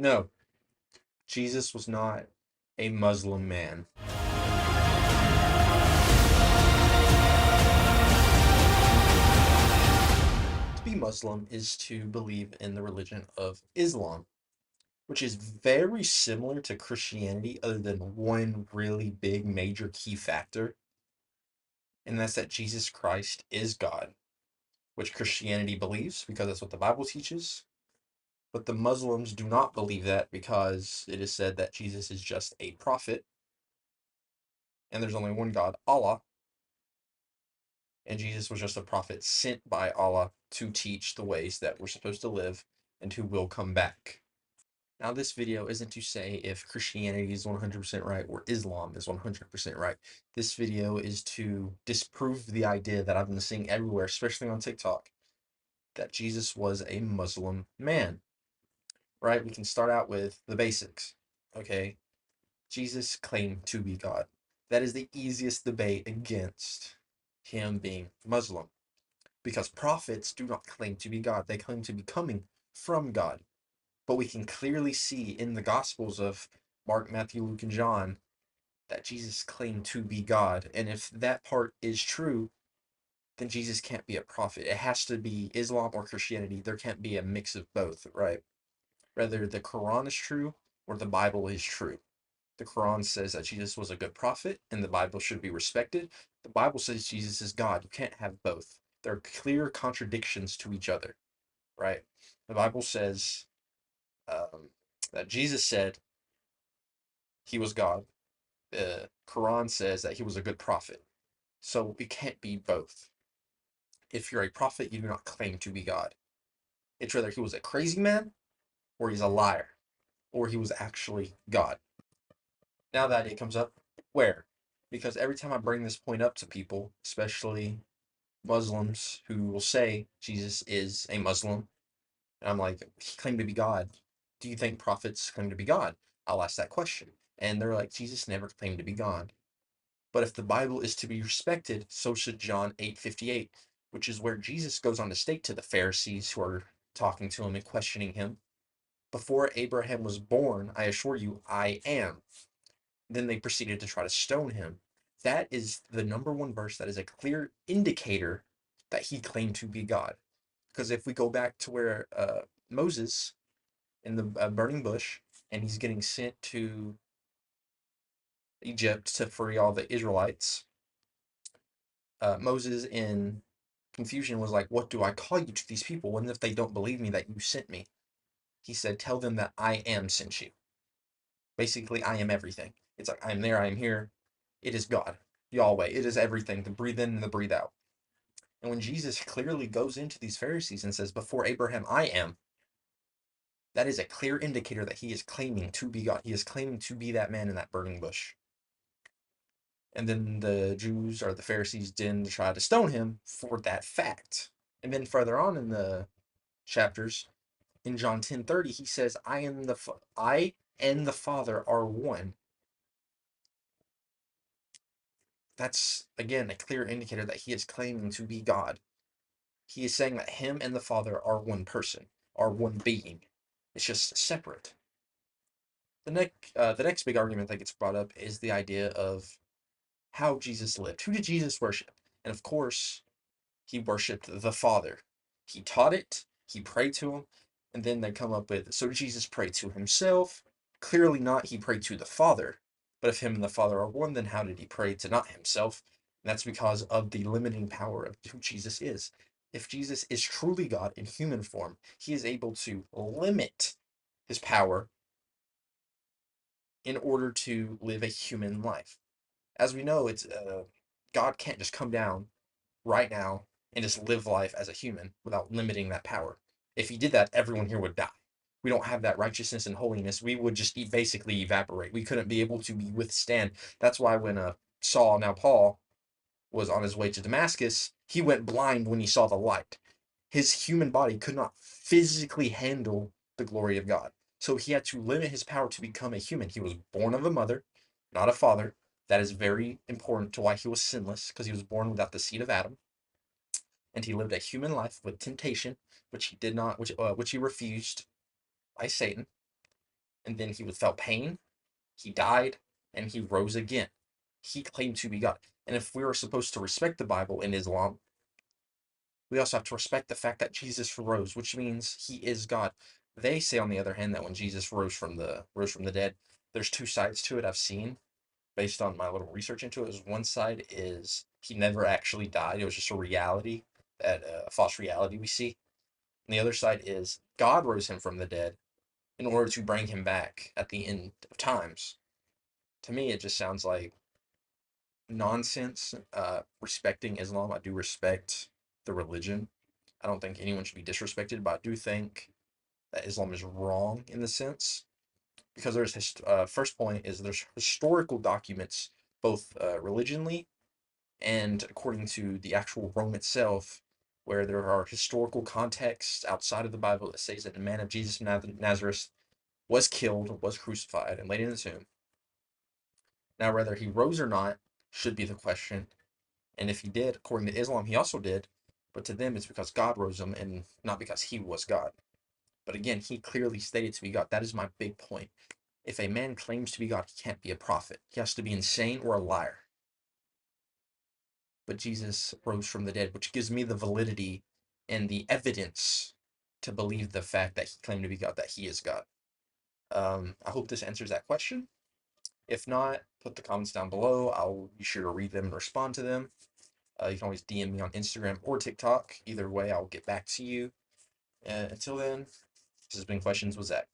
No, Jesus was not a Muslim man. To be Muslim is to believe in the religion of Islam, which is very similar to Christianity, other than one really big major key factor, and that's that Jesus Christ is God, which Christianity believes because that's what the Bible teaches. But the Muslims do not believe that because it is said that Jesus is just a prophet and there's only one God, Allah, and Jesus was just a prophet sent by Allah to teach the ways that we're supposed to live and who will come back. Now, this video isn't to say if Christianity is 100% right or Islam is 100% right. This video is to disprove the idea that I've been seeing everywhere, especially on TikTok, that Jesus was a Muslim man, right? We can start out with the basics, okay? Jesus claimed to be God. That is the easiest debate against him being Muslim, because prophets do not claim to be God. They claim to be coming from God. But we can clearly see in the Gospels of Mark, Matthew, Luke, and John that Jesus claimed to be God. And if that part is true, then Jesus can't be a prophet. It has to be Islam or Christianity. There can't be a mix of both, right? Whether the Quran is true or the Bible is true. The Quran says that Jesus was a good prophet and the Bible should be respected. The Bible says Jesus is God. You can't have both. There are clear contradictions to each other, right? The Bible says that Jesus said he was God. The Quran says that he was a good prophet. So it can't be both. If you're a prophet, you do not claim to be God. It's whether he was a crazy man, or he's a liar, or he was actually God. Now that it comes up, where? Because every time I bring this point up to people, especially Muslims who will say Jesus is a Muslim, and I'm like, he claimed to be God. Do you think prophets claim to be God? I'll ask that question. And they're like, Jesus never claimed to be God. But if the Bible is to be respected, so should John 8:58, which is where Jesus goes on to state to the Pharisees who are talking to him and questioning him, before Abraham was born, I assure you, I am. Then they proceeded to try to stone him. That is the number one verse that is a clear indicator that he claimed to be God. Because if we go back to where Moses in the burning bush, and he's getting sent to Egypt to free all the Israelites, Moses in confusion was like, "What do I call you to these people? What if they don't believe me that you sent me?" He said, "Tell them that I am sent you." Basically, I am everything. It's like, I am there, I am here. It is God, Yahweh. It is everything, the breathe in and the breathe out. And when Jesus clearly goes into these Pharisees and says, "Before Abraham, I am," that is a clear indicator that he is claiming to be God. He is claiming to be that man in that burning bush. And then the Jews or the Pharisees didn't try to stone him for that fact. And then further on in the chapters, in John 10:30, he says, I and the Father are one. That's again a clear indicator that he is claiming to be God. He is saying that him and the Father are one person, are one being. It's just separate. The next big argument that gets brought up is the idea of how Jesus lived. Who did Jesus worship? And of course, he worshipped the Father. He taught it, he prayed to him, and then they come up with, so Jesus prayed to himself? Clearly not, he prayed to the Father. But if him and the Father are one, then how did he pray to not himself? And that's because of the limiting power of who Jesus is. If Jesus is truly God in human form, he is able to limit his power in order to live a human life. As we know, it's God can't just come down right now and just live life as a human without limiting that power. If he did that, everyone here would die. We don't have that righteousness and holiness. We would just basically evaporate. We couldn't be able to withstand. That's why when Saul, now Paul, was on his way to Damascus, he went blind when he saw the light. His human body could not physically handle the glory of God. So he had to limit his power to become a human. He was born of a mother, not a father. That is very important to why he was sinless, because he was born without the seed of Adam, and he lived a human life with temptation, which he did not, which he refused by Satan. and then he felt pain, he died, and he rose again. He claimed to be God. And if we are supposed to respect the Bible in Islam, we also have to respect the fact that Jesus rose, which means he is God. They say, on the other hand, that when Jesus rose from the dead, there's two sides to it I've seen based on my little research into it. Is one side is he never actually died; it was just a reality, that a false reality we see. And the other side is God rose him from the dead in order to bring him back at the end of times. To me, it just sounds like nonsense. Respecting Islam, I do respect the religion. I don't think anyone should be disrespected, but I do think that Islam is wrong in the sense, because there's first point is there's historical documents, both religionally and according to the actual Rome itself, where there are historical contexts outside of the Bible that says that the man of Jesus of Nazareth was killed, was crucified, and laid in the tomb. Now, whether he rose or not should be the question. And if he did, according to Islam, he also did. But to them, it's because God rose him and not because he was God. But again, he clearly stated to be God. That is my big point. If a man claims to be God, he can't be a prophet. He has to be insane or a liar. But Jesus rose from the dead, which gives me the validity and the evidence to believe the fact that he claimed to be God, that he is God. I hope this answers that question. If not, put the comments down below. I'll be sure to read them and respond to them. You can always DM me on Instagram or TikTok. Either way, I'll get back to you. Until then, this has been Questions with Zach.